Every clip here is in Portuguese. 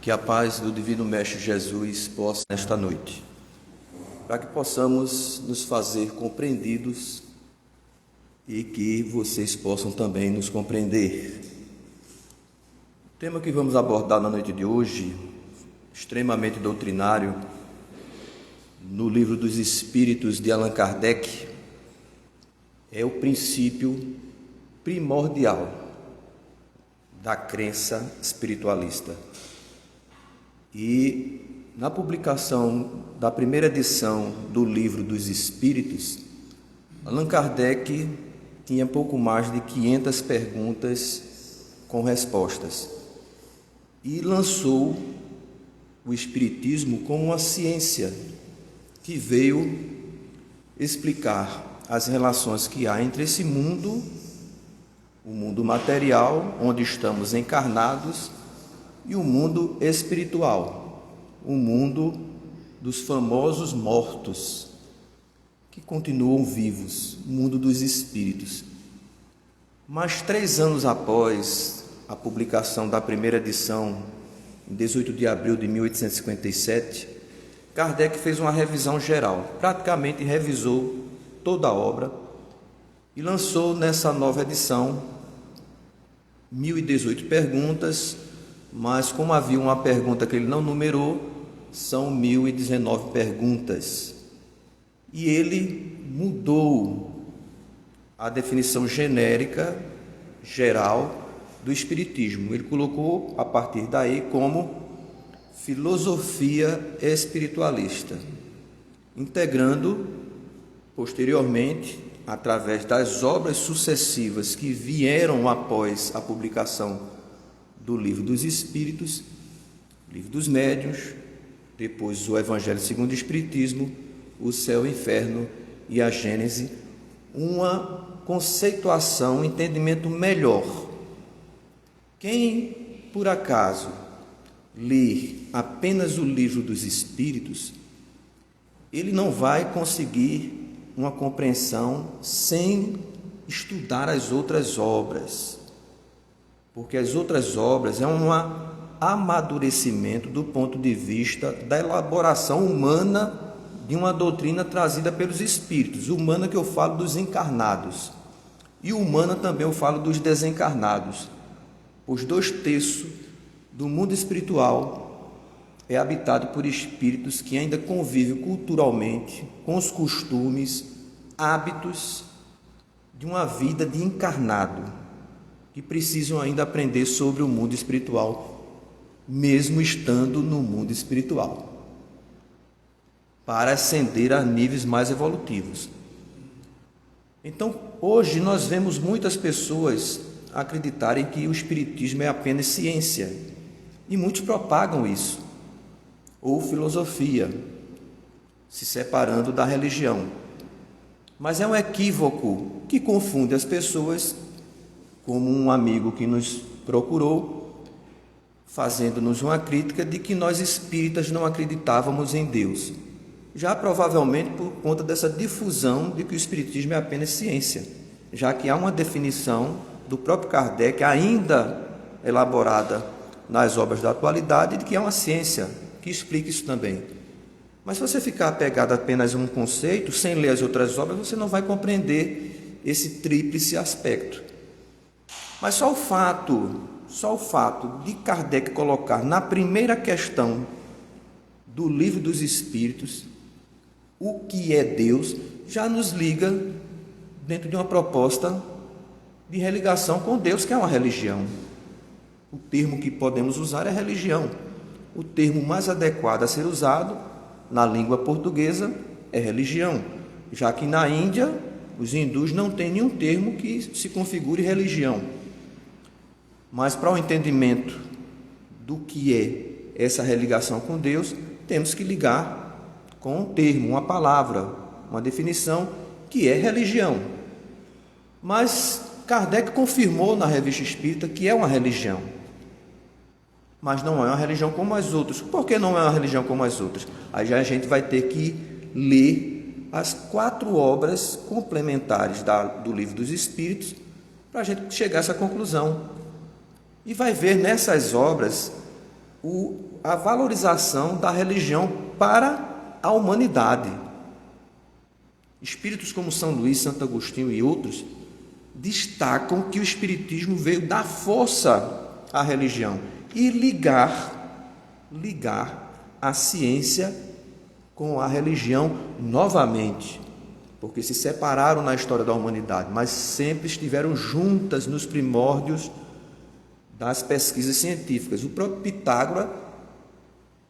Que a paz do Divino Mestre Jesus possa nesta noite, para que possamos nos fazer compreendidos e que vocês possam também nos compreender. O tema que vamos abordar na noite de hoje, extremamente doutrinário, no Livro dos Espíritos de Allan Kardec, é o princípio primordial da crença espiritualista. E na publicação da primeira edição do Livro dos Espíritos, Allan Kardec tinha pouco mais de 500 perguntas com respostas e lançou o Espiritismo como uma ciência que veio explicar as relações que há entre esse mundo, o mundo material, onde estamos encarnados, e o mundo espiritual, o mundo dos famosos mortos, que continuam vivos, o mundo dos espíritos. Mas 3 anos após a publicação da primeira edição, em 18 de abril de 1857, Kardec fez uma revisão geral, praticamente revisou toda a obra e lançou nessa nova edição 1018 perguntas, mas como havia uma pergunta que ele não numerou, são 1019 perguntas. E ele mudou a definição genérica, geral, do Espiritismo. Ele colocou, a partir daí, como filosofia espiritualista, integrando, posteriormente, através das obras sucessivas que vieram após a publicação do Livro dos Espíritos, Livro dos Médiuns, depois o Evangelho segundo o Espiritismo, o Céu, o Inferno e a Gênese, uma conceituação, um entendimento melhor. Quem, por acaso, ler apenas o Livro dos Espíritos, ele não vai conseguir uma compreensão sem estudar as outras obras, porque as outras obras é um amadurecimento do ponto de vista da elaboração humana de uma doutrina trazida pelos espíritos. Humana que eu falo dos encarnados, e humana também eu falo dos desencarnados. Os 2/3 do mundo espiritual é habitado por espíritos que ainda convivem culturalmente com os costumes, hábitos de uma vida de encarnado, que precisam ainda aprender sobre o mundo espiritual, mesmo estando no mundo espiritual, para ascender a níveis mais evolutivos. Então, hoje nós vemos muitas pessoas acreditarem que o Espiritismo é apenas ciência, e muitos propagam isso, ou filosofia, se separando da religião. Mas é um equívoco que confunde as pessoas, como um amigo que nos procurou, fazendo-nos uma crítica de que nós espíritas não acreditávamos em Deus, já provavelmente por conta dessa difusão de que o Espiritismo é apenas ciência, já que há uma definição do próprio Kardec, ainda elaborada nas obras da atualidade, de que é uma ciência que explica isso também. Mas se você ficar apegado apenas a um conceito, sem ler as outras obras, você não vai compreender esse tríplice aspecto. Mas só o fato de Kardec colocar na primeira questão do Livro dos Espíritos o que é Deus, já nos liga dentro de uma proposta de religação com Deus, que é uma religião. O termo que podemos usar é religião. O termo mais adequado a ser usado na língua portuguesa é religião, já que na Índia os hindus não têm nenhum termo que se configure religião. Mas para o entendimento do que é essa religação com Deus, temos que ligar com um termo, uma palavra, uma definição, que é religião. Mas Kardec confirmou na Revista Espírita que é uma religião, mas não é uma religião como as outras. Por que não é uma religião como as outras? Aí já a gente vai ter que ler as 4 obras complementares do Livro dos Espíritos para a gente chegar a essa conclusão. E vai ver nessas obras a valorização da religião para a humanidade. Espíritos como São Luís, Santo Agostinho e outros destacam que o Espiritismo veio dar força à religião e ligar a ciência com a religião novamente, porque se separaram na história da humanidade, mas sempre estiveram juntas nos primórdios das pesquisas científicas. O próprio Pitágoras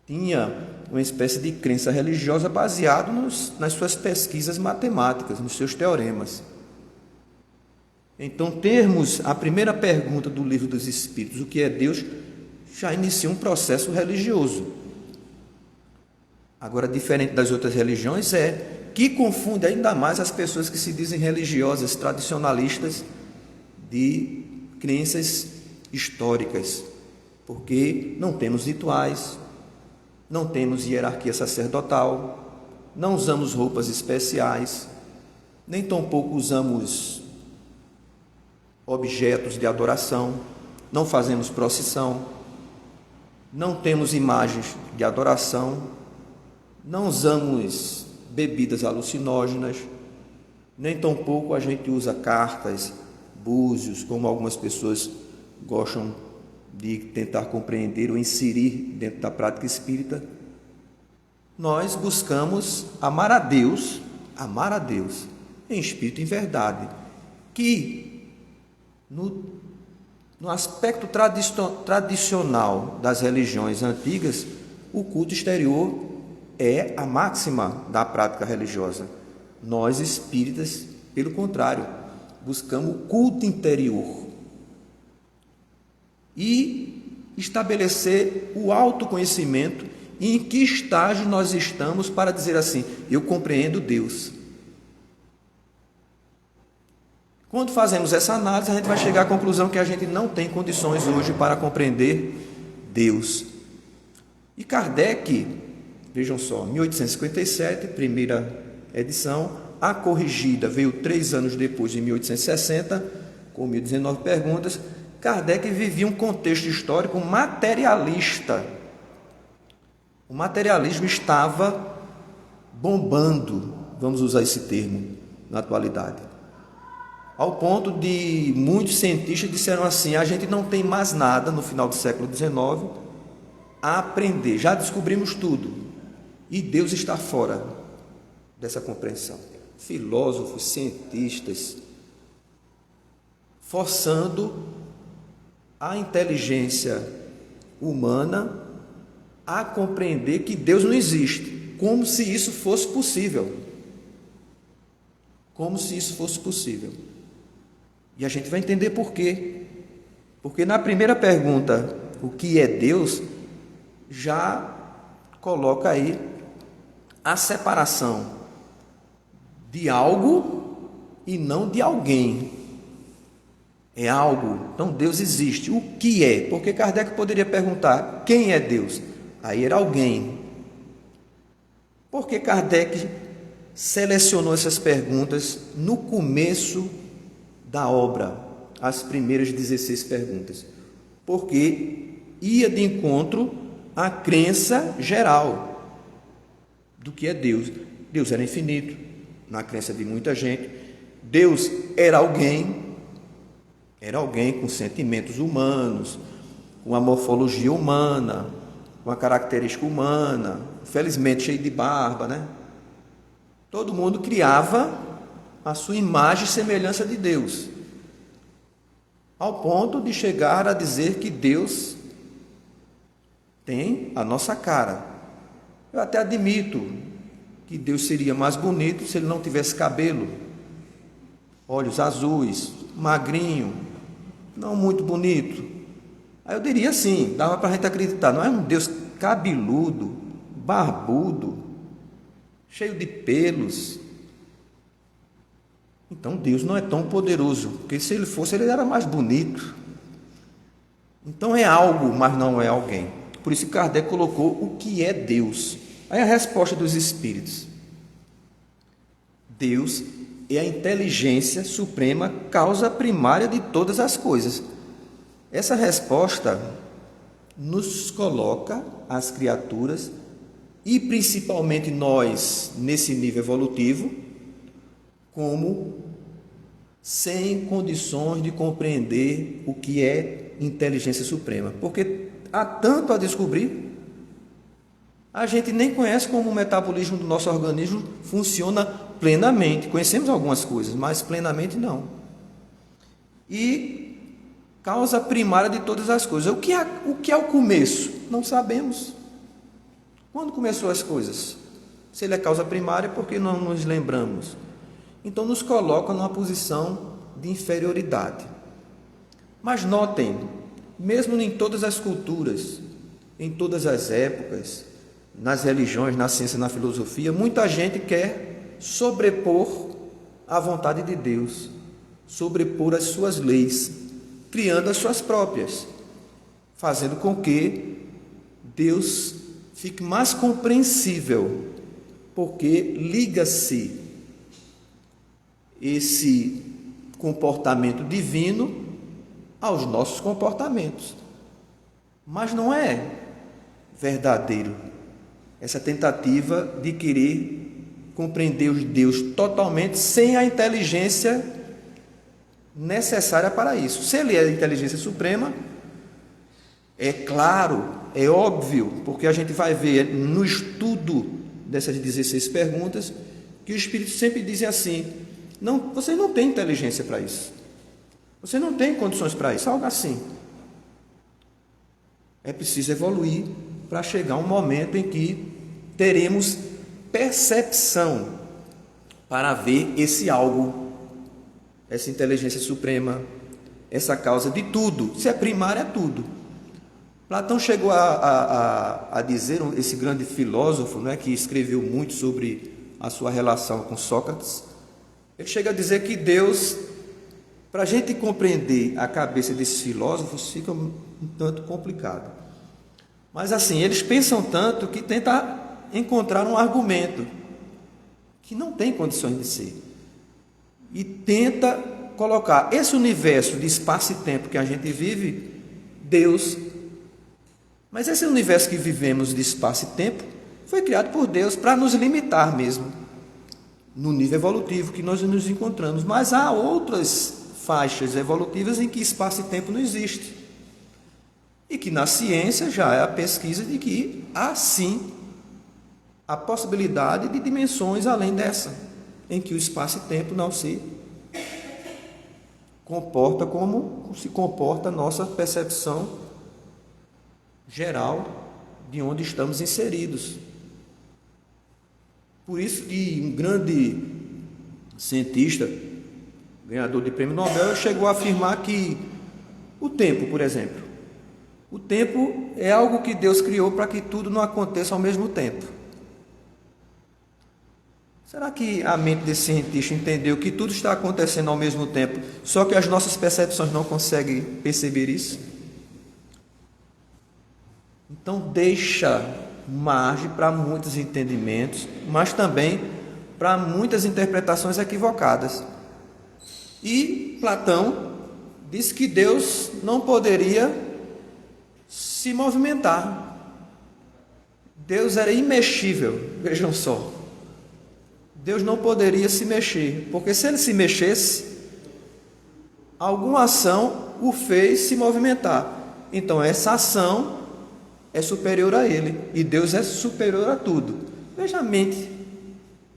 tinha uma espécie de crença religiosa baseado nas suas pesquisas matemáticas, nos seus teoremas. Então, termos a primeira pergunta do Livro dos Espíritos, o que é Deus, já inicia um processo religioso. Agora, diferente das outras religiões, que confunde ainda mais as pessoas que se dizem religiosas, tradicionalistas, de crenças históricas, porque não temos rituais, não temos hierarquia sacerdotal, não usamos roupas especiais, nem tampouco usamos objetos de adoração, não fazemos procissão, não temos imagens de adoração, não usamos bebidas alucinógenas, nem tampouco a gente usa cartas, búzios, como algumas pessoas gostam de tentar compreender ou inserir dentro da prática espírita. Nós buscamos amar a Deus em espírito e em verdade, que no aspecto tradicional das religiões antigas, o culto exterior é a máxima da prática religiosa. Nós espíritas, pelo contrário, buscamos o culto interior e estabelecer o autoconhecimento e em que estágio nós estamos para dizer assim: eu compreendo Deus. Quando fazemos essa análise, a gente vai chegar à conclusão que a gente não tem condições hoje para compreender Deus. E Kardec, vejam só, 1857, primeira edição, a corrigida veio 3 anos depois, em 1860, com 1019 perguntas. Kardec vivia um contexto histórico materialista. O materialismo estava bombando, vamos usar esse termo na atualidade, ao ponto de muitos cientistas disseram assim: a gente não tem mais nada no final do século XIX a aprender, já descobrimos tudo e Deus está fora dessa compreensão. Filósofos, cientistas, forçando a inteligência humana a compreender que Deus não existe, como se isso fosse possível. Como se isso fosse possível. E a gente vai entender por quê. Porque na primeira pergunta, o que é Deus, já coloca aí a separação de algo e não de alguém. É algo, então Deus existe. O que é? Porque Kardec poderia perguntar: quem é Deus? Aí era alguém. Por que Kardec selecionou essas perguntas no começo da obra, as primeiras 16 perguntas? Porque ia de encontro à crença geral do que é Deus. Deus era infinito, na crença de muita gente. Deus era alguém com sentimentos humanos, com a morfologia humana, com a característica humana, felizmente cheio de barba, né? Todo mundo criava a sua imagem e semelhança de Deus, ao ponto de chegar a dizer que Deus tem a nossa cara. Eu até admito que Deus seria mais bonito se ele não tivesse cabelo, olhos azuis, magrinho, não muito bonito. Aí eu diria assim, dava para a gente acreditar, não é um Deus cabeludo, barbudo, cheio de pelos. Então Deus não é tão poderoso, porque se ele fosse, ele era mais bonito. Então é algo, mas não é alguém. Por isso Kardec colocou o que é Deus. Aí a resposta dos espíritos: Deus é a inteligência suprema, causa primária de todas as coisas. Essa resposta nos coloca, as criaturas, e principalmente nós, nesse nível evolutivo, como sem condições de compreender o que é inteligência suprema. Porque há tanto a descobrir, a gente nem conhece como o metabolismo do nosso organismo funciona plenamente. Conhecemos algumas coisas, mas plenamente não. E causa primária de todas as coisas. O que é o começo? Não sabemos. Quando começou as coisas? Se ele é causa primária, por que não nos lembramos? Então nos coloca numa posição de inferioridade. Mas notem, mesmo em todas as culturas, em todas as épocas, nas religiões, na ciência, na filosofia, muita gente quer sobrepor a vontade de Deus, sobrepor as suas leis, criando as suas próprias, fazendo com que Deus fique mais compreensível, porque liga-se esse comportamento divino aos nossos comportamentos. Mas não é verdadeiro essa tentativa de querer compreender os Deus totalmente sem a inteligência necessária para isso. Se ele é a inteligência suprema, é claro, é óbvio, porque a gente vai ver no estudo dessas 16 perguntas que o Espírito sempre diz assim: não, você não tem inteligência para isso, você não tem condições para isso, algo assim. É preciso evoluir para chegar um momento em que teremos percepção para ver esse algo, essa inteligência suprema, essa causa de tudo. Se é primário, é tudo. Platão chegou a dizer, esse grande filósofo, né, que escreveu muito sobre a sua relação com Sócrates, ele chega a dizer que Deus, para a gente compreender a cabeça desses filósofos, fica um tanto complicado. Mas assim, eles pensam tanto que tentam encontrar um argumento que não tem condições de ser. E tenta colocar esse universo de espaço e tempo que a gente vive, Deus. Mas esse universo que vivemos de espaço e tempo foi criado por Deus para nos limitar mesmo, no nível evolutivo que nós nos encontramos. Mas há outras faixas evolutivas em que espaço e tempo não existe. E que na ciência já é a pesquisa de que há sim a possibilidade de dimensões além dessa, em que o espaço e tempo não se comporta como se comporta a nossa percepção geral de onde estamos inseridos. Por isso que um grande cientista, ganhador de prêmio Nobel, chegou a afirmar que o tempo, por exemplo, o tempo é algo que Deus criou para que tudo não aconteça ao mesmo tempo. Será que a mente desse cientista entendeu que tudo está acontecendo ao mesmo tempo, só que as nossas percepções não conseguem perceber isso? Então deixa margem para muitos entendimentos, mas também para muitas interpretações equivocadas. E Platão disse que Deus não poderia se movimentar. Deus era imexível, vejam só. Deus não poderia se mexer, porque se ele se mexesse, alguma ação o fez se movimentar. Então essa ação é superior a ele, e Deus é superior a tudo. Veja a mente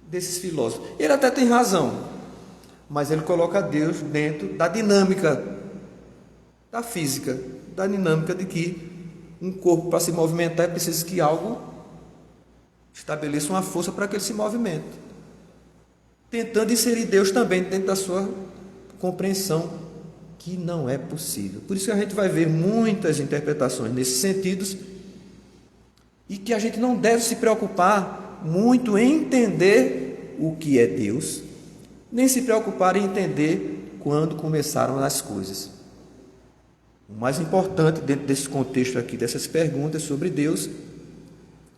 desses filósofos. Ele até tem razão, mas ele coloca Deus dentro da dinâmica da física, da dinâmica de que um corpo, para se movimentar, é preciso que algo estabeleça uma força para que ele se movimente, tentando inserir Deus também dentro da sua compreensão, que não é possível. Por isso que a gente vai ver muitas interpretações nesses sentidos, e que a gente não deve se preocupar muito em entender o que é Deus, nem se preocupar em entender quando começaram as coisas. O mais importante dentro desse contexto aqui, dessas perguntas sobre Deus,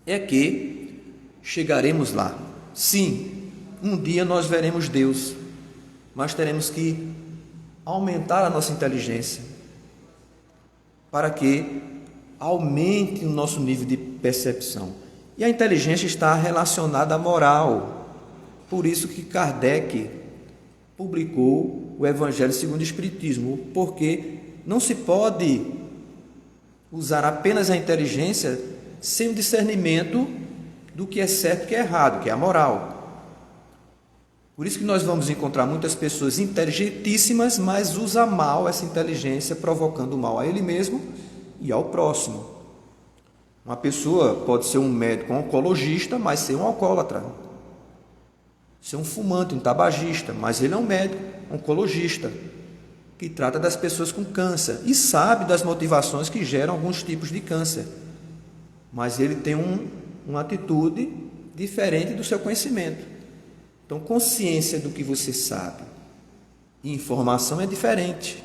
é que chegaremos lá. Sim, um dia nós veremos Deus, mas teremos que aumentar a nossa inteligência para que aumente o nosso nível de percepção. E a inteligência está relacionada à moral. Por isso que Kardec publicou o Evangelho segundo o Espiritismo, porque não se pode usar apenas a inteligência sem o discernimento do que é certo e que é errado, que é a moral. Por isso que nós vamos encontrar muitas pessoas inteligentíssimas, mas usa mal essa inteligência, provocando mal a ele mesmo e ao próximo. Uma pessoa pode ser um médico, um oncologista, mas ser um alcoólatra. Ser um fumante, um tabagista, mas ele é um médico, um oncologista, que trata das pessoas com câncer e sabe das motivações que geram alguns tipos de câncer. Mas ele tem uma atitude diferente do seu conhecimento. Então, consciência do que você sabe e informação é diferente.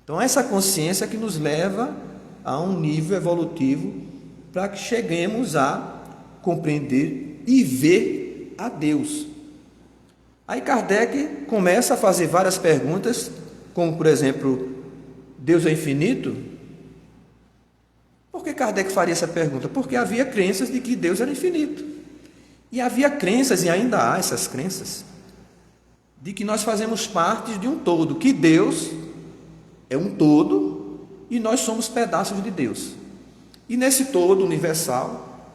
Então, essa consciência que nos leva a um nível evolutivo para que cheguemos a compreender e ver a Deus. Aí Kardec começa a fazer várias perguntas, como, por exemplo, Deus é infinito? Por que Kardec faria essa pergunta? Porque havia crenças de que Deus era infinito. E havia crenças, e ainda há essas crenças, de que nós fazemos parte de um todo, que Deus é um todo e nós somos pedaços de Deus. E nesse todo universal,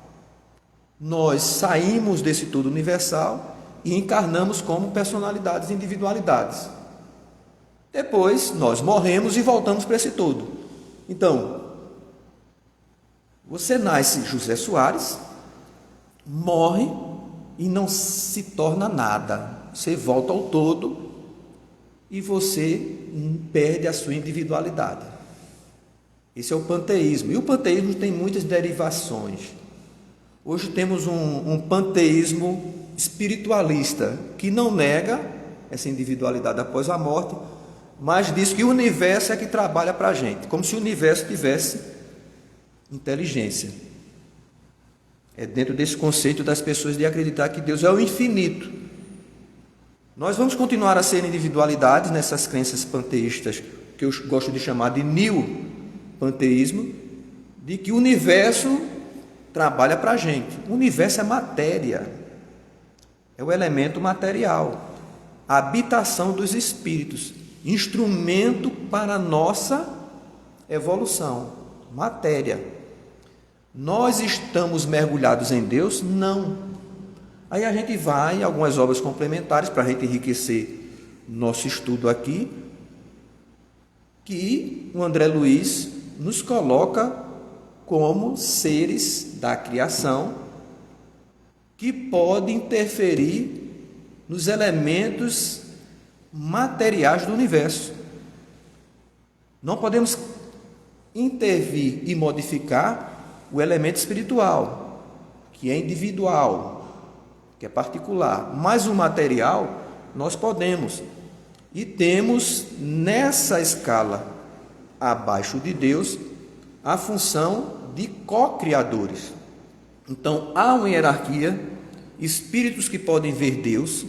nós saímos desse todo universal e encarnamos como personalidades, individualidades. Depois, nós morremos e voltamos para esse todo. Então, você nasce José Soares, morre e não se torna nada. Você volta ao todo e você perde a sua individualidade. Esse é o panteísmo. E o panteísmo tem muitas derivações. Hoje temos um panteísmo espiritualista que não nega essa individualidade após a morte, mas diz que o universo é que trabalha para a gente, como se o universo tivesse inteligência. É dentro desse conceito das pessoas de acreditar que Deus é o infinito. Nós vamos continuar a ser individualidades nessas crenças panteístas, que eu gosto de chamar de neo-panteísmo, de que o universo trabalha para a gente. O universo é matéria, é o elemento material, a habitação dos espíritos, instrumento para a nossa evolução, matéria. Nós estamos mergulhados em Deus? Não. Aí a gente vai em algumas obras complementares para a gente enriquecer nosso estudo aqui, que o André Luiz nos coloca como seres da criação que podem interferir nos elementos materiais do universo. Não podemos intervir e modificar o elemento espiritual, que é individual, que é particular, mas o material nós podemos. E temos nessa escala abaixo de Deus a função de co-criadores. Então há uma hierarquia, espíritos que podem ver Deus,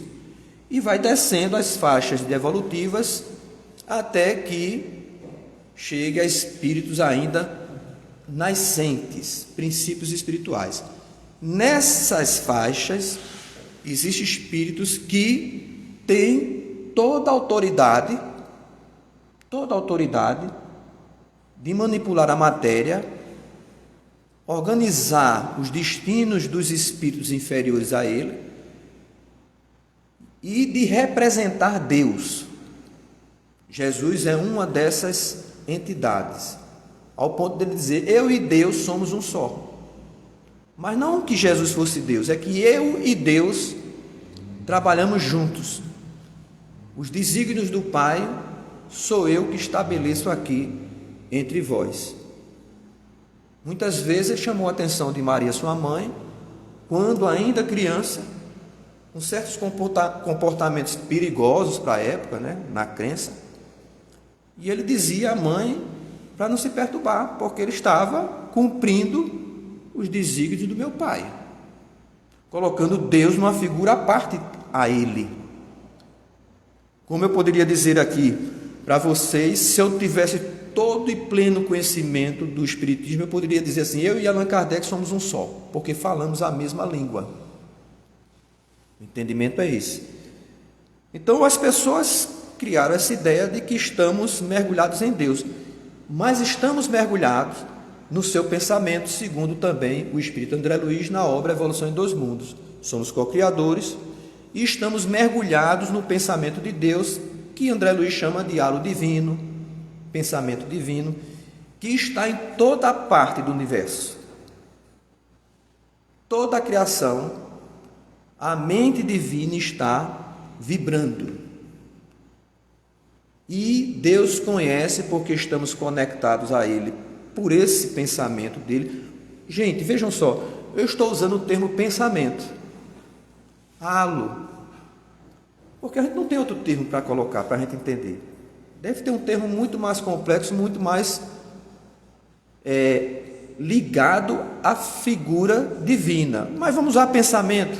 e vai descendo as faixas evolutivas até que chegue a espíritos ainda nascentes, princípios espirituais. Nessas faixas existem espíritos que têm toda a autoridade de manipular a matéria, organizar os destinos dos espíritos inferiores a ele e de representar Deus. Jesus é uma dessas entidades, ao ponto dele dizer: eu e Deus somos um só. Mas não que Jesus fosse Deus, é que eu e Deus trabalhamos juntos. Os desígnios do Pai sou eu que estabeleço aqui entre vós. Muitas vezes ele chamou a atenção de Maria, sua mãe, quando ainda criança, com certos comportamentos perigosos para a época, na crença, e ele dizia à mãe para não se perturbar, porque ele estava cumprindo os desígnios do meu pai, colocando Deus numa figura à parte a ele. Como eu poderia dizer aqui para vocês, se eu tivesse todo e pleno conhecimento do Espiritismo, eu poderia dizer assim, eu e Allan Kardec somos um só, porque falamos a mesma língua. O entendimento é esse. Então as pessoas criaram essa ideia de que estamos mergulhados em Deus, mas estamos mergulhados no seu pensamento, segundo também o Espírito André Luiz na obra Evolução em Dois Mundos. Somos co-criadores e estamos mergulhados no pensamento de Deus, que André Luiz chama de halo divino, pensamento divino, que está em toda a parte do universo. Toda a criação, a mente divina está vibrando. E Deus conhece porque estamos conectados a Ele, por esse pensamento dele. Gente, vejam só, eu estou usando o termo pensamento, halo, porque a gente não tem outro termo para colocar, para a gente entender. Deve ter um termo muito mais complexo, muito mais ligado à figura divina. Mas vamos usar pensamento.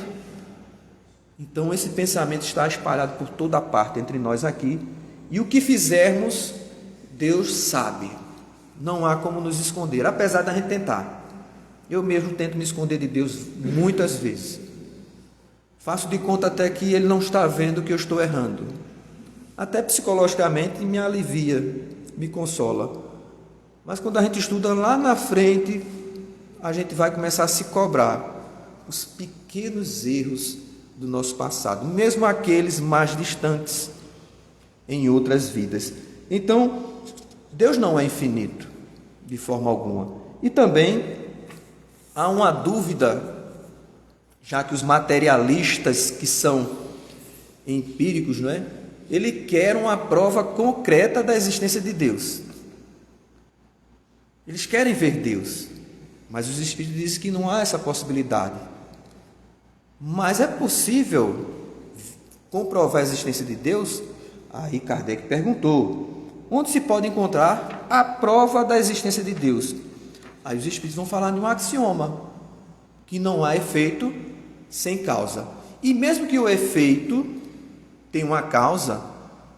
Então esse pensamento está espalhado por toda a parte entre nós aqui. E o que fizermos, Deus sabe. Não há como nos esconder, apesar da gente tentar. Eu mesmo tento me esconder de Deus muitas vezes. Faço de conta até que Ele não está vendo que eu estou errando. Até psicologicamente me alivia, me consola. Mas quando a gente estuda lá na frente, a gente vai começar a se cobrar os pequenos erros do nosso passado, mesmo aqueles mais distantes em outras vidas. Então, Deus não é infinito, de forma alguma. E também há uma dúvida, já que os materialistas que são empíricos, não é? Ele quer uma prova concreta da existência de Deus. Eles querem ver Deus, mas os Espíritos dizem que não há essa possibilidade. Mas é possível comprovar a existência de Deus? Aí Kardec perguntou, onde se pode encontrar a prova da existência de Deus? Aí os Espíritos vão falar de um axioma, que não há efeito sem causa. E mesmo que o efeito tenha uma causa,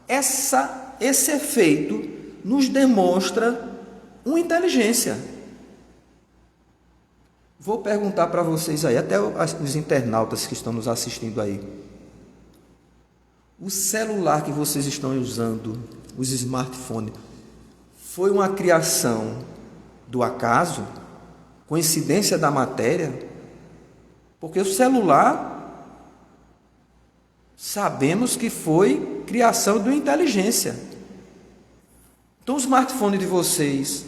esse efeito nos demonstra uma inteligência. Vou perguntar para vocês aí, até os internautas que estão nos assistindo aí. O celular que vocês estão usando, os smartphones, foi uma criação do acaso? Coincidência da matéria? Porque o celular, sabemos que foi criação de uma inteligência. Então o smartphone de vocês,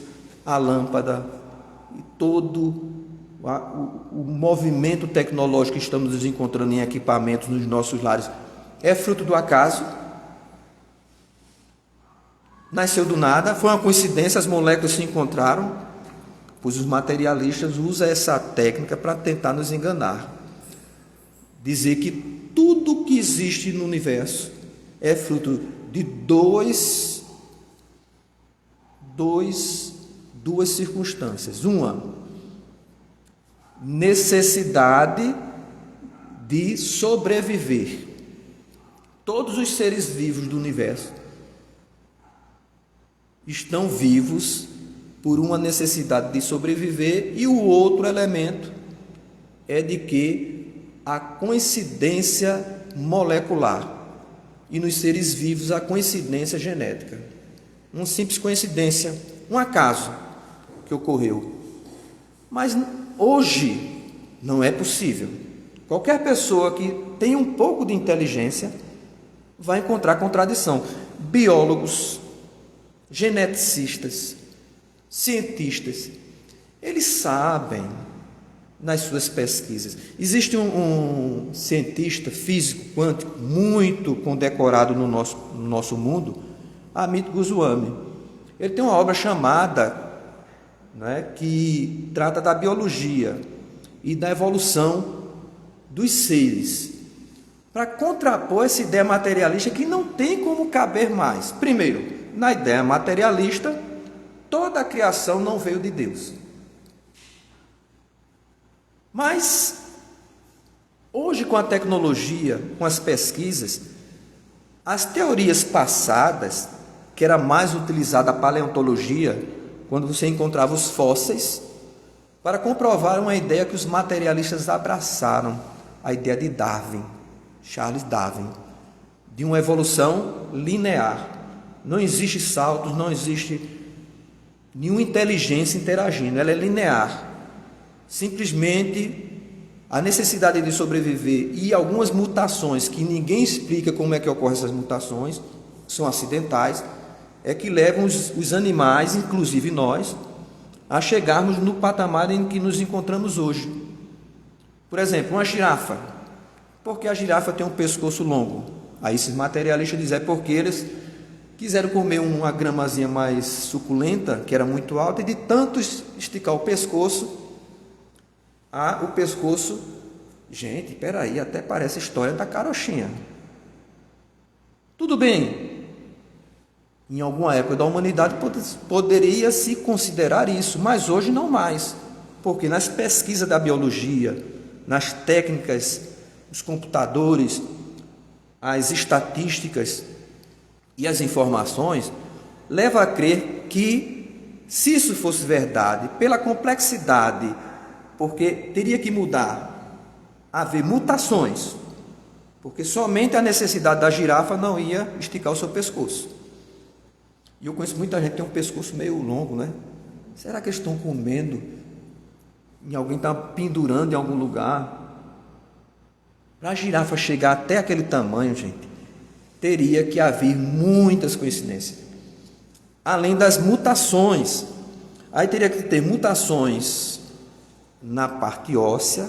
a lâmpada e todo o movimento tecnológico que estamos nos encontrando em equipamentos nos nossos lares, é fruto do acaso? Nasceu do nada? Foi uma coincidência, as moléculas se encontraram? Pois os materialistas usam essa técnica para tentar nos enganar. Dizer que tudo que existe no universo é fruto de duas circunstâncias. Uma, necessidade de sobreviver. Todos os seres vivos do universo estão vivos por uma necessidade de sobreviver, e o outro elemento é de que a coincidência molecular, e nos seres vivos a coincidência genética. Uma simples coincidência, um acaso que ocorreu. Mas hoje não é possível. Qualquer pessoa que tem um pouco de inteligência vai encontrar contradição. Biólogos, geneticistas, cientistas, eles sabem nas suas pesquisas. Existe um cientista físico quântico muito condecorado no nosso mundo, Amit Goswami. Ele tem uma obra chamada, que trata da biologia e da evolução dos seres, para contrapor essa ideia materialista que não tem como caber mais. Primeiro, na ideia materialista, toda a criação não veio de Deus. Mas, hoje, com a tecnologia, com as pesquisas, as teorias passadas que era mais utilizada a paleontologia, quando você encontrava os fósseis, para comprovar uma ideia que os materialistas abraçaram, a ideia de Darwin, Charles Darwin, de uma evolução linear. Não existe saltos, não existe nenhuma inteligência interagindo, ela é linear. Simplesmente a necessidade de sobreviver e algumas mutações que ninguém explica como é que ocorrem essas mutações, são acidentais, é que levam os animais, inclusive nós, a chegarmos no patamar em que nos encontramos hoje. Por exemplo, uma girafa. Por que a girafa tem um pescoço longo? Aí esses materialistas dizem, é porque eles quiseram comer uma gramazinha mais suculenta, que era muito alta, e de tanto esticar o pescoço, gente, peraí, até parece a história da carochinha. Tudo bem, em alguma época da humanidade poderia se considerar isso, mas hoje não mais, porque nas pesquisas da biologia, nas técnicas, os computadores, as estatísticas e as informações, leva a crer que, se isso fosse verdade, pela complexidade, porque teria que mudar, haver mutações, porque somente a necessidade da girafa não ia esticar o seu pescoço. E eu conheço muita gente que tem um pescoço meio longo, né? Será que eles estão comendo? E alguém está pendurando em algum lugar? Para a girafa chegar até aquele tamanho, gente, teria que haver muitas coincidências. Além das mutações, aí teria que ter mutações na parte óssea,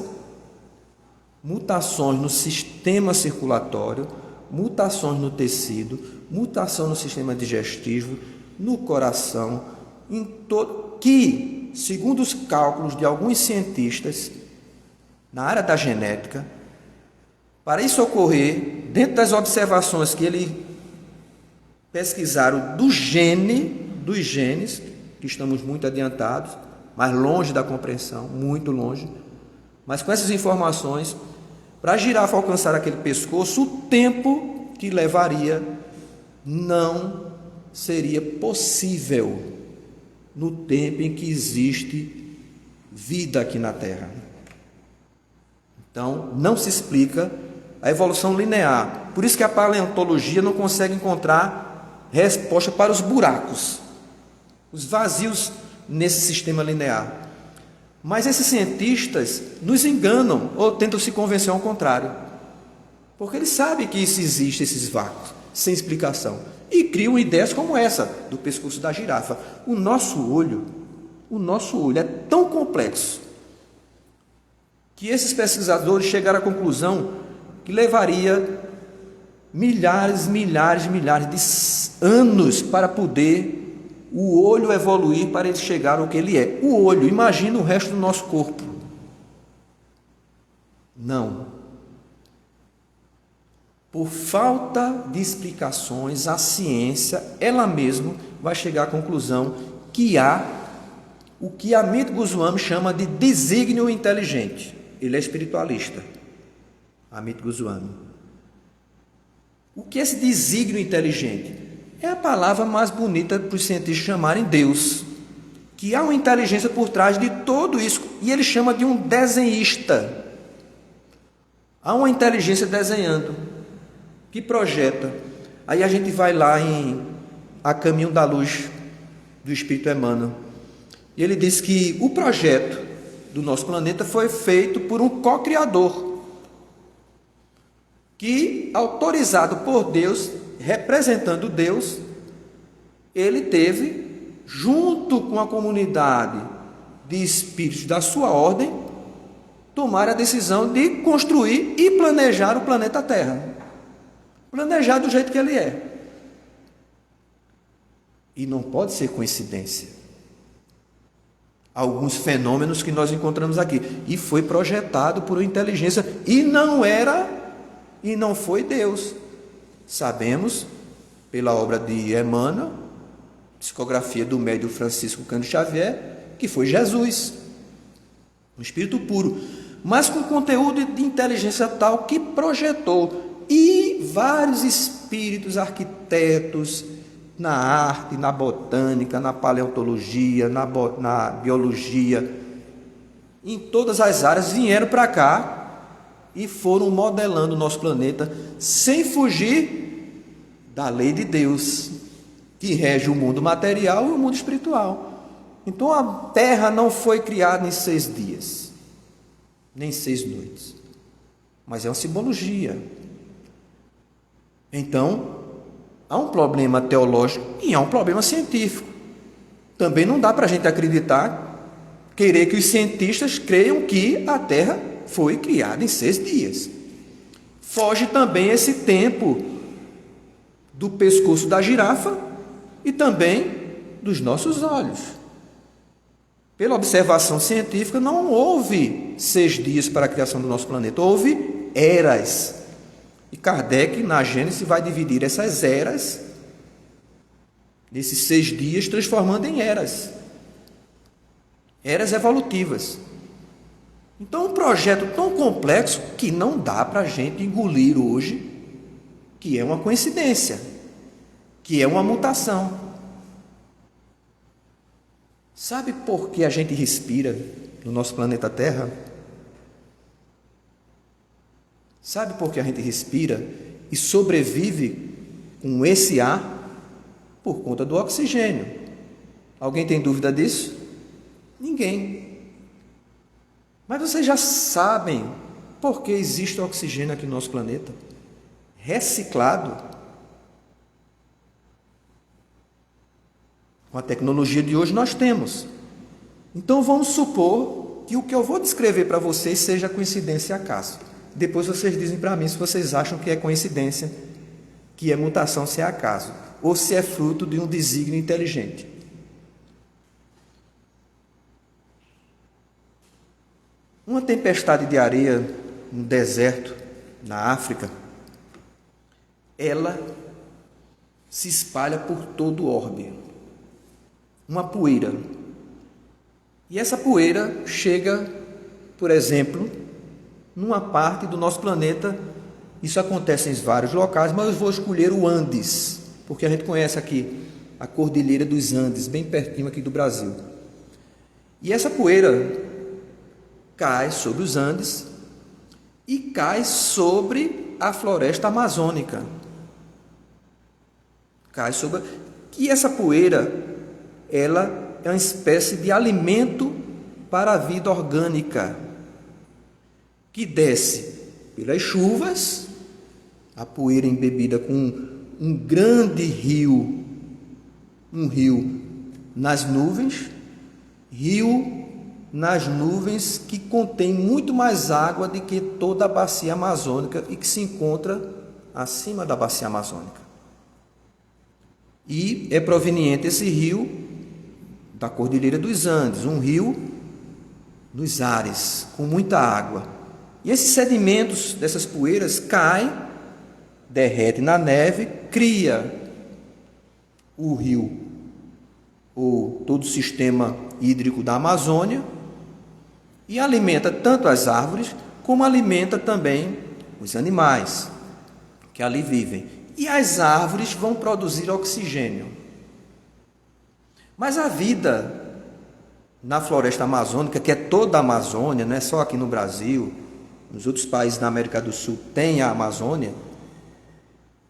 mutações no sistema circulatório, mutações no tecido, mutação no sistema digestivo, no coração, que, segundo os cálculos de alguns cientistas na área da genética, para isso ocorrer, dentro das observações que eles pesquisaram dos genes, que estamos muito adiantados, mas longe da compreensão, muito longe, mas com essas informações, para a girafa alcançar aquele pescoço, o tempo que levaria não seria possível no tempo em que existe vida aqui na Terra. Então, não se explica a evolução linear. Por isso que a paleontologia não consegue encontrar resposta para os buracos, os vazios nesse sistema linear. Mas esses cientistas nos enganam ou tentam se convencer ao contrário, porque eles sabem que isso existe, esses vácuos, sem explicação, e criam ideias como essa do pescoço da girafa. O nosso olho é tão complexo que esses pesquisadores chegaram à conclusão que levaria milhares de anos para poder o olho evoluir para ele chegar ao que ele é. O olho, imagina o resto do nosso corpo. Não. Por falta de explicações, a ciência, ela mesma, vai chegar à conclusão que há o que Amit Goswami chama de desígnio inteligente. Ele é espiritualista, Amit Goswami. O que é esse desígnio inteligente? É a palavra mais bonita para os cientistas chamarem Deus, que há uma inteligência por trás de tudo isso, e ele chama de um desenhista. Há uma inteligência desenhando, que projeta. Aí a gente vai lá A Caminho da Luz, do Espírito Emmanuel, e ele diz que o projeto do nosso planeta foi feito por um co-criador, que, autorizado por Deus, representando Deus, ele teve, junto com a comunidade de espíritos da sua ordem, tomar a decisão de construir e planejar o planeta Terra. Planejar do jeito que ele é. E não pode ser coincidência. Alguns fenômenos que nós encontramos aqui. E foi projetado por uma inteligência. E não foi Deus. Sabemos, pela obra de Emmanuel, psicografia do médium Francisco Cândido Xavier, que foi Jesus, um espírito puro, mas com conteúdo de inteligência tal que projetou. E vários espíritos, arquitetos na arte, na botânica, na paleontologia, na biologia, em todas as áreas, vieram para cá e foram modelando o nosso planeta sem fugir da lei de Deus, que rege o mundo material e o mundo espiritual. Então a Terra não foi criada em 6 dias, nem 6 noites, mas é uma simbologia. Então, há um problema teológico e há um problema científico. Também não dá para a gente acreditar, querer que os cientistas creiam que a Terra foi criada em 6 dias. Foge também esse tempo do pescoço da girafa e também dos nossos olhos. Pela observação científica, não houve 6 dias para a criação do nosso planeta, houve eras. E Kardec, na Gênese, vai dividir essas eras, nesses 6 dias, transformando em eras evolutivas. Então, um projeto tão complexo que não dá para a gente engolir hoje, que é uma coincidência, que é uma mutação. Sabe por que a gente respira no nosso planeta Terra? Sabe por que a gente respira e sobrevive com esse ar? Por conta do oxigênio. Alguém tem dúvida disso? Ninguém. Mas vocês já sabem por que existe oxigênio aqui no nosso planeta? Reciclado. Com a tecnologia de hoje nós temos. Então vamos supor que o que eu vou descrever para vocês seja coincidência e acaso. Depois vocês dizem para mim se vocês acham que é coincidência, que é mutação, se é acaso, ou se é fruto de um desígnio inteligente. Uma tempestade de areia no deserto, na África, ela se espalha por todo o orbe. Uma poeira. E essa poeira chega, por exemplo, numa parte do nosso planeta. Isso acontece em vários locais, mas eu vou escolher o Andes, porque a gente conhece aqui a Cordilheira dos Andes, bem pertinho aqui do Brasil. E essa poeira cai sobre os Andes e cai sobre a floresta amazônica. Cai sobre... E essa poeira, ela é uma espécie de alimento para a vida orgânica, que desce pelas chuvas, a poeira embebida com um grande rio, um rio nas nuvens que contém muito mais água do que toda a bacia amazônica e que se encontra acima da bacia amazônica. E é proveniente esse rio da Cordilheira dos Andes, um rio nos ares, com muita água. E esses sedimentos dessas poeiras caem, derretem na neve, cria o rio, ou todo o sistema hídrico da Amazônia, e alimenta tanto as árvores, como alimenta também os animais que ali vivem. E as árvores vão produzir oxigênio. Mas a vida na floresta amazônica, que é toda a Amazônia, não é só aqui no Brasil, nos outros países da América do Sul tem a Amazônia,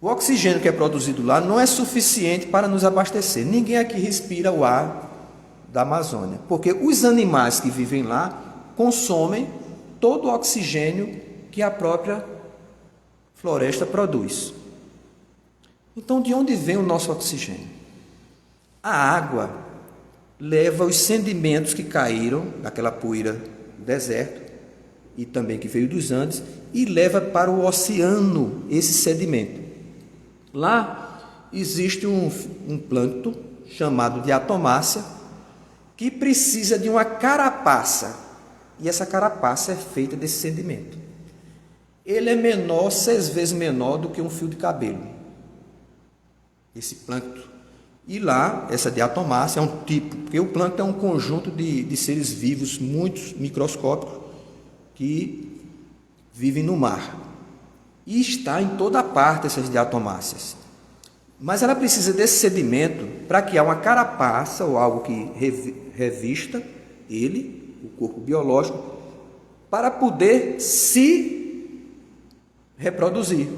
o oxigênio que é produzido lá não é suficiente para nos abastecer. Ninguém aqui respira o ar da Amazônia, porque os animais que vivem lá consomem todo o oxigênio que a própria floresta produz. Então, de onde vem o nosso oxigênio? A água leva os sedimentos que caíram daquela poeira do deserto e também que veio dos Andes e leva para o oceano esse sedimento. Lá existe um plâncton chamado de atomácea que precisa de uma carapaça, e essa carapaça é feita desse sedimento. Ele é menor, 6 vezes menor do que um fio de cabelo, esse plâncton. E lá, essa diatomácea é um tipo, porque o plâncton é um conjunto de seres vivos, muitos microscópicos, que vivem no mar. E está em toda parte essas diatomáceas. Mas ela precisa desse sedimento para criar uma carapaça ou algo que revista ele, o corpo biológico, para poder se reproduzir.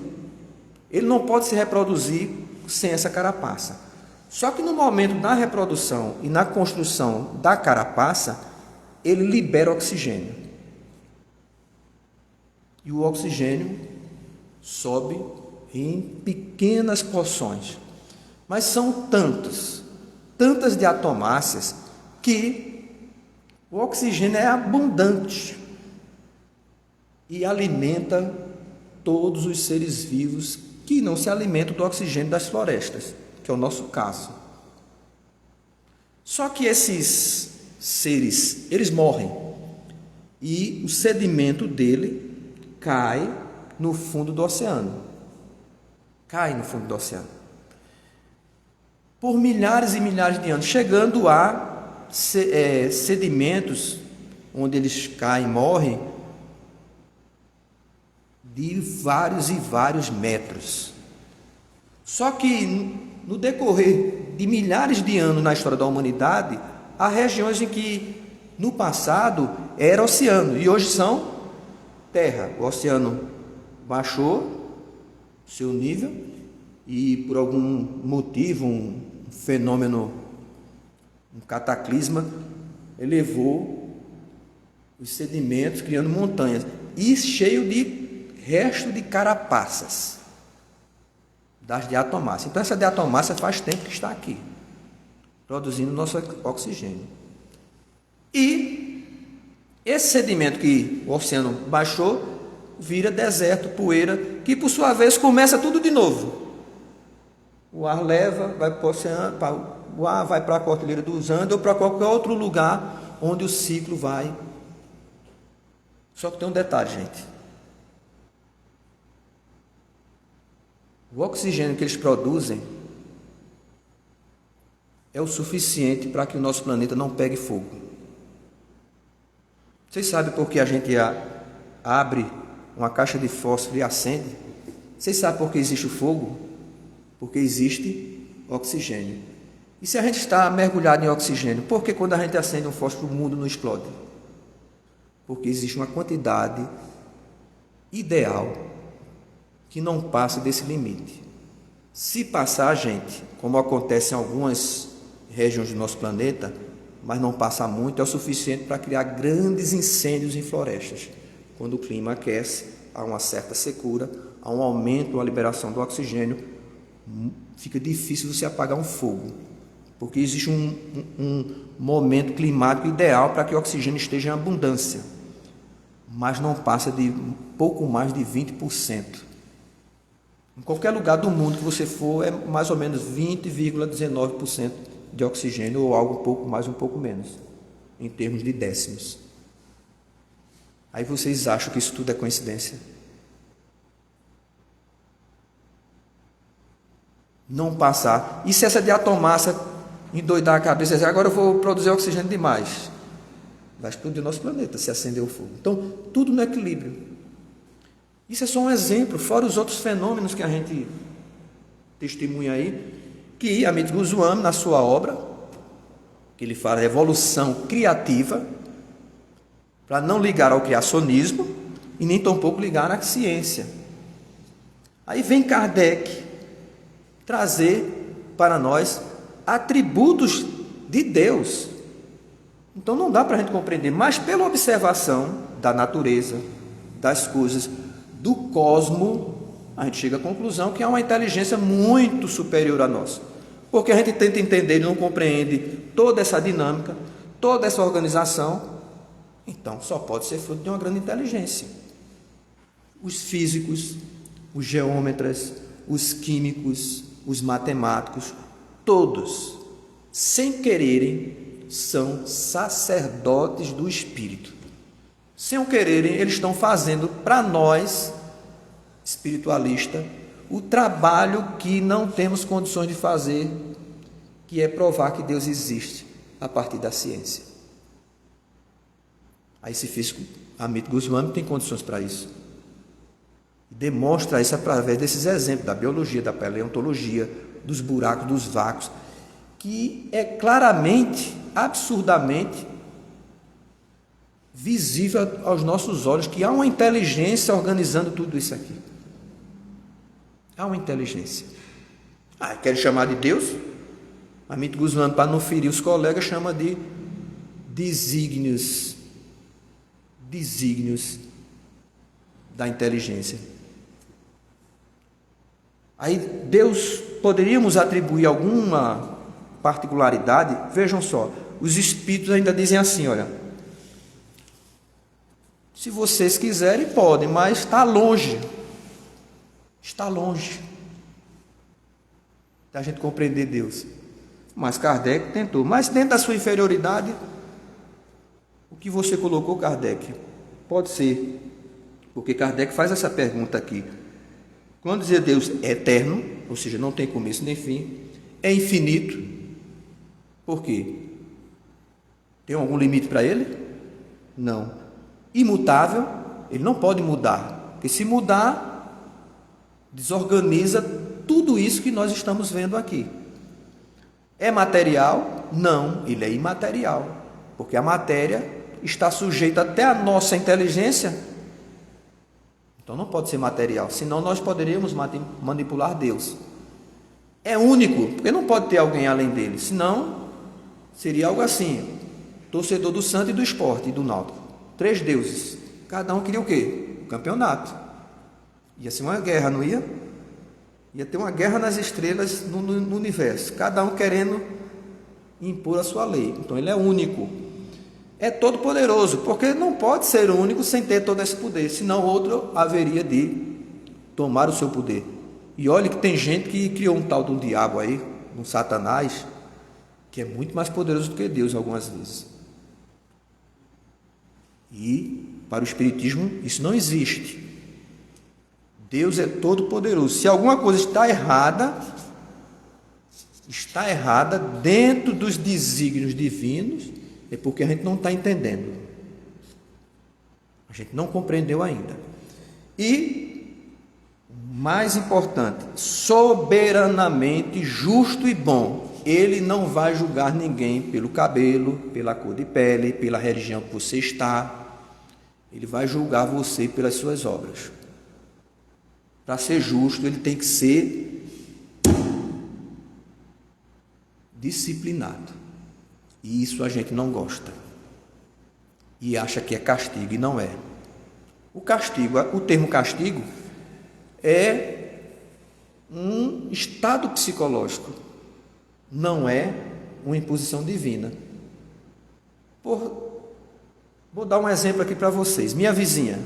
Ele não pode se reproduzir sem essa carapaça. Só que no momento da reprodução e na construção da carapaça, ele libera oxigênio. E o oxigênio sobe em pequenas porções. Mas são tantas diatomáceas, que o oxigênio é abundante e alimenta todos os seres vivos que não se alimentam do oxigênio das florestas, que é o nosso caso. Só que esses seres, eles morrem e o sedimento dele cai no fundo do oceano. Cai no fundo do oceano. Por milhares e milhares de anos, chegando a sedimentos onde eles caem e morrem de vários e vários metros. Só que no decorrer de milhares de anos na história da humanidade, há regiões em que no passado era oceano e hoje são terra. O oceano baixou seu nível e por algum motivo, um fenômeno, um cataclisma, elevou os sedimentos, criando montanhas e cheio de resto de carapaças das diatomáceas. Então essa diatomácea faz tempo que está aqui, produzindo nosso oxigênio. E esse sedimento que o oceano baixou, vira deserto, poeira, que por sua vez começa tudo de novo. O ar leva, vai para o oceano, o ar vai para a Cordilheira dos Andes ou para qualquer outro lugar onde o ciclo vai. Só que tem um detalhe, gente. O oxigênio que eles produzem é o suficiente para que o nosso planeta não pegue fogo. Vocês sabem por que a gente abre uma caixa de fósforo e acende? Vocês sabem por que existe o fogo? Porque existe oxigênio. E se a gente está mergulhado em oxigênio, por que quando a gente acende um fósforo o mundo não explode? Porque existe uma quantidade ideal que não passa desse limite. Se passar, gente, como acontece em algumas regiões do nosso planeta, mas não passa muito, é o suficiente para criar grandes incêndios em florestas. Quando o clima aquece, há uma certa secura, há um aumento, uma liberação do oxigênio, fica difícil você apagar um fogo, porque existe um momento climático ideal para que o oxigênio esteja em abundância, mas não passa de pouco mais de 20%. Em qualquer lugar do mundo que você for, é mais ou menos 20,19% de oxigênio, ou algo um pouco mais, um pouco menos, em termos de décimos. Aí vocês acham que isso tudo é coincidência? Não passar. E se essa diatomácea endoidar a cabeça e dizer, agora eu vou produzir oxigênio demais? Vai explodir o nosso planeta se acender o fogo. Então, tudo no equilíbrio. Isso é só um exemplo, fora os outros fenômenos que a gente testemunha aí, que Amit Goswami, na sua obra, que ele fala evolução criativa, para não ligar ao criacionismo e nem tampouco ligar à ciência. Aí vem Kardec trazer para nós atributos de Deus. Então não dá para a gente compreender, mas pela observação da natureza, das coisas, do cosmo, a gente chega à conclusão que há uma inteligência muito superior a nós. Porque a gente tenta entender e não compreende toda essa dinâmica, toda essa organização, então só pode ser fruto de uma grande inteligência. Os físicos, os geômetras, os químicos, os matemáticos, todos, sem quererem, são sacerdotes do Espírito. Sem o quererem, eles estão fazendo para nós, espiritualistas, o trabalho que não temos condições de fazer, que é provar que Deus existe a partir da ciência. Aí esse físico, Amit Goswami, tem condições para isso. Demonstra isso através desses exemplos da biologia, da paleontologia, dos buracos, dos vácuos, que é claramente, absurdamente visível aos nossos olhos que há uma inteligência organizando tudo isso aqui. Há uma inteligência. Querem chamar de Deus? Amit Guzmán, para não ferir os colegas, chama de desígnios da inteligência. Aí Deus, poderíamos atribuir alguma particularidade? Vejam só, os espíritos ainda dizem assim, olha, se vocês quiserem podem, mas está longe da gente compreender Deus. Mas Kardec tentou, mas dentro da sua inferioridade, o que você colocou, Kardec, pode ser, porque Kardec faz essa pergunta aqui, quando dizer Deus é eterno, ou seja, não tem começo nem fim, é infinito, por quê? Tem algum limite para ele? Não. Imutável, ele não pode mudar, porque se mudar, desorganiza tudo isso que nós estamos vendo aqui. É material? Não, ele é imaterial, porque a matéria está sujeita até à nossa inteligência, então não pode ser material, senão nós poderíamos manipular Deus. É único, porque não pode ter alguém além dele, senão seria algo assim, torcedor do Santos e do Sport e do Náutico, 3 deuses, cada um queria o quê? O campeonato. Ia ser uma guerra, não ia? Ia ter uma guerra nas estrelas no universo, cada um querendo impor a sua lei. Então ele é único, é todo poderoso, porque não pode ser único sem ter todo esse poder, senão outro haveria de tomar o seu poder. E olha que tem gente que criou um tal de um diabo aí, um Satanás, que é muito mais poderoso do que Deus algumas vezes. E para o Espiritismo isso não existe. Deus é todo poderoso. Se alguma coisa está errada dentro dos desígnios divinos, é porque a gente não está entendendo. A gente não compreendeu ainda. E, mais importante, soberanamente justo e bom. Ele não vai julgar ninguém pelo cabelo, pela cor de pele, pela religião que você está. Ele vai julgar você pelas suas obras. Para ser justo, ele tem que ser disciplinado. E isso a gente não gosta. E acha que é castigo, e não é. O termo castigo é um estado psicológico, não é uma imposição divina. Vou dar um exemplo aqui para vocês. Minha vizinha.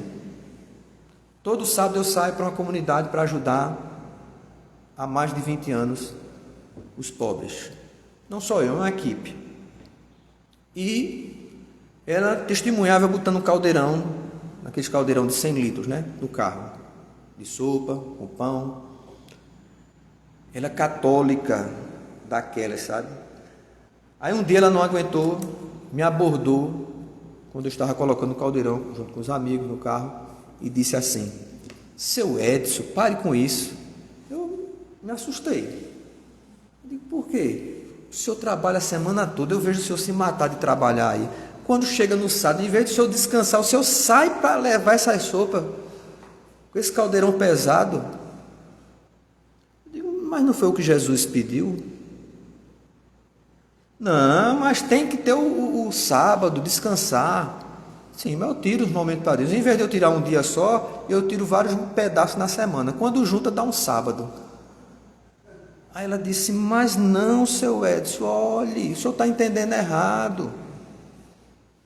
Todo sábado eu saio para uma comunidade para ajudar há mais de 20 anos os pobres. Não só eu, é uma equipe. E ela testemunhava botando um caldeirão, naqueles caldeirão de 100 litros, né, no carro, de sopa, com pão. Ela é católica daquelas, sabe? Aí um dia ela não aguentou, me abordou, quando eu estava colocando o caldeirão junto com os amigos no carro, e disse assim: seu Edson, pare com isso. Eu me assustei. Eu digo, por quê? O senhor trabalha a semana toda, eu vejo o senhor se matar de trabalhar aí. Quando chega no sábado, em vez de o senhor descansar, o senhor sai para levar essa sopa com esse caldeirão pesado. Eu digo, mas não foi o que Jesus pediu? Não, mas tem que ter o sábado, descansar. Sim, mas eu tiro os momentos para Deus. Em vez de eu tirar um dia só, eu tiro vários pedaços na semana. Quando junta, dá um sábado. Aí ela disse, mas não, seu Edson, olhe, o senhor está entendendo errado.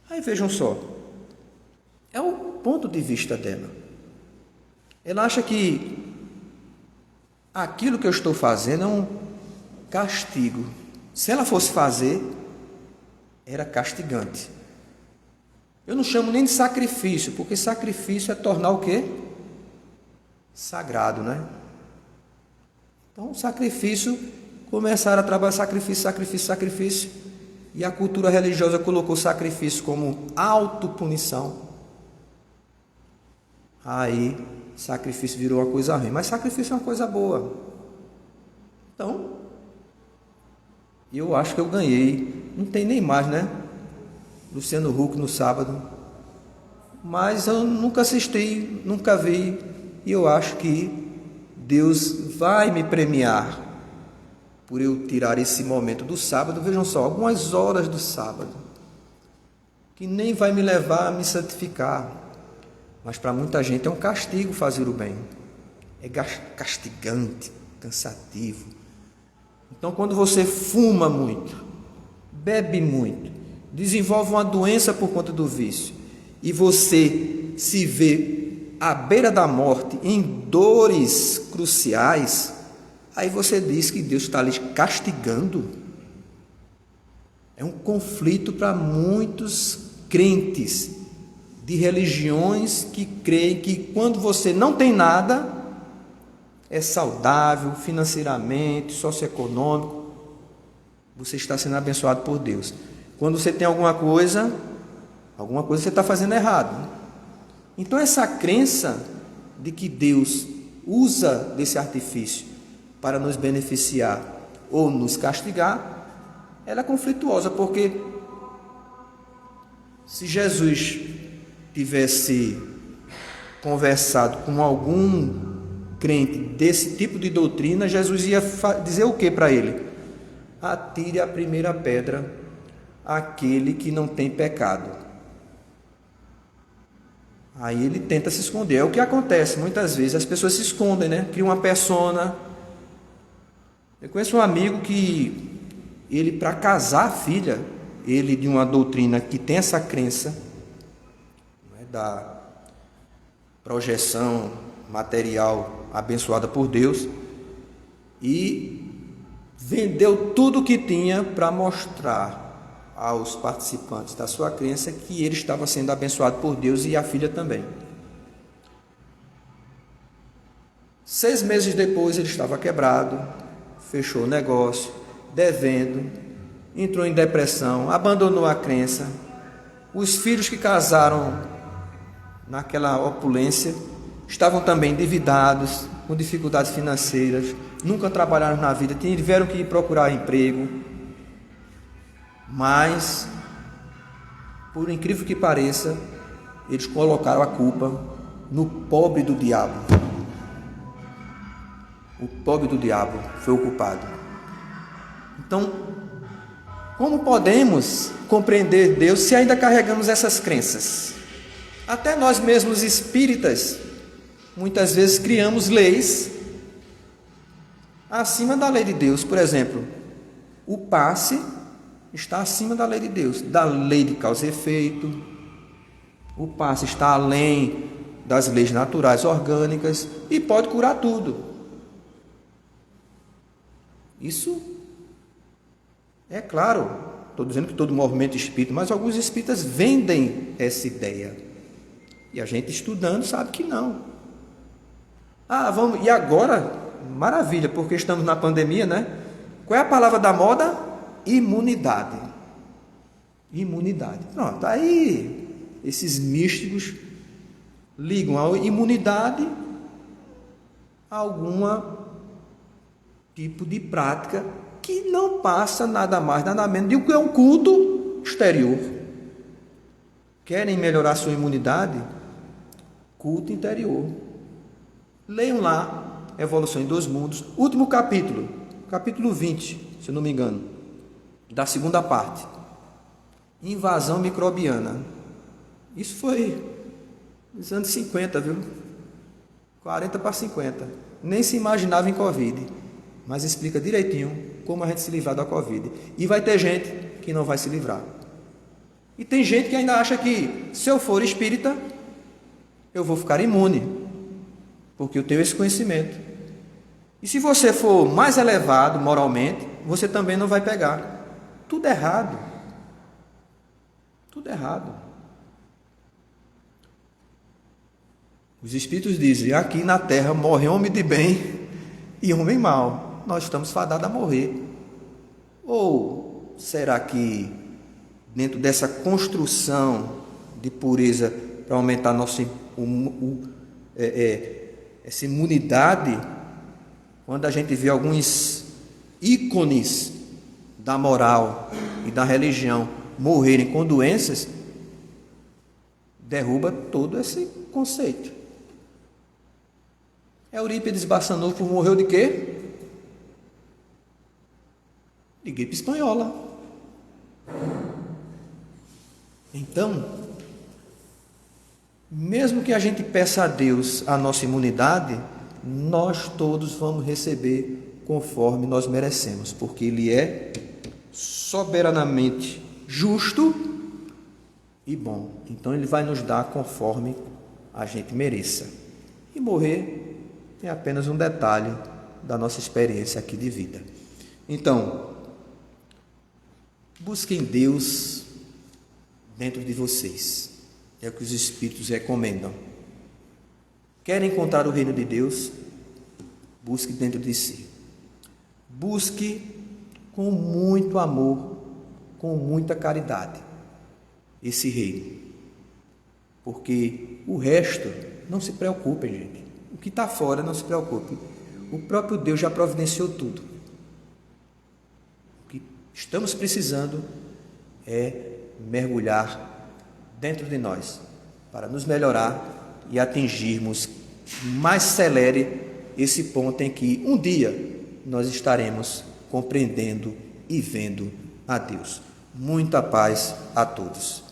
Aí vejam só, é o ponto de vista dela. Ela acha que aquilo que eu estou fazendo é um castigo. Se ela fosse fazer, era castigante. Eu não chamo nem de sacrifício, porque sacrifício é tornar o quê? Sagrado, né? Então, sacrifício, começaram a trabalhar sacrifício, e a cultura religiosa colocou sacrifício como autopunição. Aí, sacrifício virou uma coisa ruim, mas sacrifício é uma coisa boa. Então, eu acho que eu ganhei. Não tem nem mais, né? Luciano Huck no sábado. Mas eu nunca assisti, nunca vi. E eu acho que Deus vai me premiar por eu tirar esse momento do sábado. Vejam só, algumas horas do sábado, que nem vai me levar a me santificar. Mas para muita gente é um castigo fazer o bem. É castigante, cansativo. Então, quando você fuma muito, bebe muito, desenvolve uma doença por conta do vício, e você se vê à beira da morte, em dores cruciais, aí você diz que Deus está lhe castigando. É um conflito para muitos crentes de religiões que creem que quando você não tem nada, é saudável financeiramente, socioeconômico, você está sendo abençoado por Deus. Quando você tem alguma coisa você está fazendo errado. Então essa crença de que Deus usa desse artifício para nos beneficiar ou nos castigar, ela é conflituosa, porque se Jesus tivesse conversado com algum crente desse tipo de doutrina, Jesus ia dizer o que para ele? Atire a primeira pedra aquele que não tem pecado. Aí ele tenta se esconder. É o que acontece muitas vezes, as pessoas se escondem, né? Criam uma persona. Eu conheço um amigo que ele, para casar a filha, ele de uma doutrina que tem essa crença, né, da projeção material abençoada por Deus, e vendeu tudo o que tinha para mostrar aos participantes da sua crença que ele estava sendo abençoado por Deus e a filha também. 6 meses depois ele estava quebrado, fechou o negócio, devendo, entrou em depressão, abandonou a crença. Os filhos que casaram naquela opulência estavam também endividados, com dificuldades financeiras, nunca trabalharam na vida, tiveram que ir procurar emprego. Mas, por incrível que pareça, eles colocaram a culpa no pobre do diabo. O pobre do diabo foi o culpado. Então, como podemos compreender Deus se ainda carregamos essas crenças? Até nós mesmos espíritas, muitas vezes criamos leis acima da lei de Deus. Por exemplo, o passe está acima da lei de Deus, da lei de causa e efeito. O passe está além das leis naturais orgânicas e pode curar tudo. Isso é claro, estou dizendo que todo movimento espírita, mas alguns espíritas vendem essa ideia. E a gente estudando sabe que não. E agora, maravilha, porque estamos na pandemia, né? Qual é a palavra da moda? Imunidade. Imunidade. Pronto, aí esses místicos ligam a imunidade a algum tipo de prática que não passa nada mais, nada menos do que um culto exterior. Querem melhorar sua imunidade? Culto interior. Leiam lá Evolução em 2 Mundos, último capítulo, capítulo 20, se eu não me engano, da segunda parte, invasão microbiana. Isso foi nos anos 50, viu? 40 para 50. Nem se imaginava em Covid, mas explica direitinho como a gente se livrar da Covid. E vai ter gente que não vai se livrar. E tem gente que ainda acha que se eu for espírita, eu vou ficar imune, porque eu tenho esse conhecimento. E se você for mais elevado moralmente, você também não vai pegar. Tudo errado. Tudo errado. Os Espíritos dizem, aqui na Terra morre homem de bem e homem mau. Nós estamos fadados a morrer. Ou será que dentro dessa construção de pureza para aumentar nossa essa imunidade, quando a gente vê alguns ícones da moral e da religião morrerem com doenças, derruba todo esse conceito. Eurípides Barçanufo morreu de quê? De gripe espanhola. Então, mesmo que a gente peça a Deus a nossa imunidade, nós todos vamos receber conforme nós merecemos, porque Ele é soberanamente justo e bom. Então Ele vai nos dar conforme a gente mereça. E morrer é apenas um detalhe da nossa experiência aqui de vida. Então, busquem Deus dentro de vocês. É o que os Espíritos recomendam. Querem encontrar o reino de Deus? Busque dentro de si. Busque com muito amor, com muita caridade, esse reino. Porque o resto, não se preocupem, gente. O que está fora, não se preocupe. O próprio Deus já providenciou tudo. O que estamos precisando é mergulhar dentro de nós, para nos melhorar e atingirmos mais celere esse ponto em que um dia nós estaremos compreendendo e vendo a Deus. Muita paz a todos.